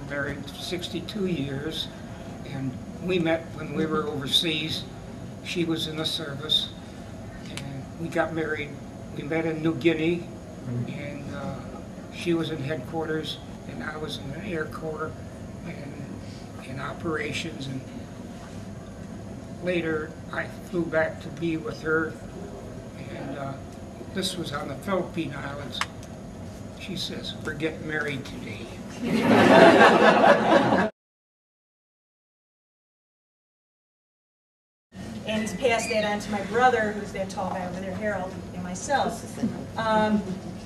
married 62 years, and we met when we were overseas. She was in the service, and we got married. We met in New Guinea, and she was in headquarters, and I was in the Air Corps and in operations. And later, I flew back to be with her, and this was on the Philippine Islands. She says, "We're getting married today." And he's passed that on to my brother, who's that tall guy over there, Harold, and myself.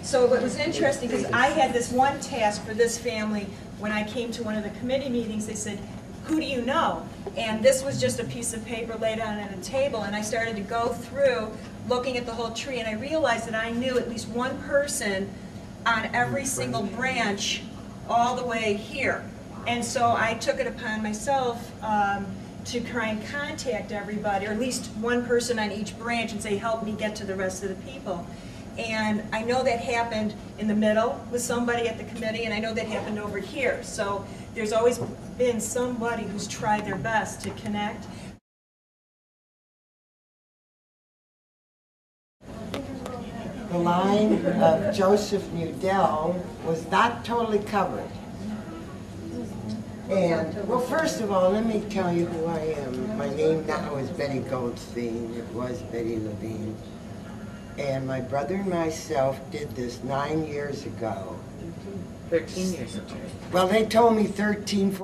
So what was interesting, because I had this one task for this family when I came to one of the committee meetings. They said, "Who do you know?" And this was just a piece of paper laid out on a table, and I started to go through looking at the whole tree, and I realized that I knew at least one person on every single branch all the way here. And so I took it upon myself to try and contact everybody, or at least one person on each branch, and say, help me get to the rest of the people. And I know that happened in the middle with somebody at the committee, and I know that happened over here. So there's always been somebody who's tried their best to connect. The line of Joseph Nudell was not totally covered. And, well, first of all, let me tell you who I am. My name now is Betty Goldstein. It was Betty Levine. And my brother and myself did this 9 years ago. 13 years ago. Well, they told me 13.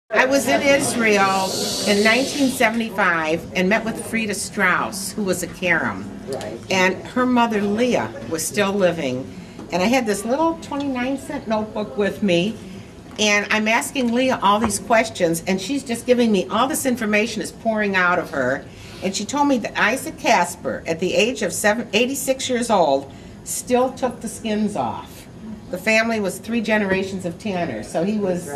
I was in Israel in 1975 and met with Frida Strauss, who was a Karen. Right. And her mother, Leah, was still living. And I had this little 29-cent notebook with me, and I'm asking Leah all these questions, and she's just giving me all this information is pouring out of her. And she told me that Isaac Kasper, at the age of 86 years old, still took the skins off. The family was 3 generations of tanners, so he was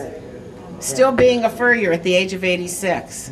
still being a furrier at the age of 86.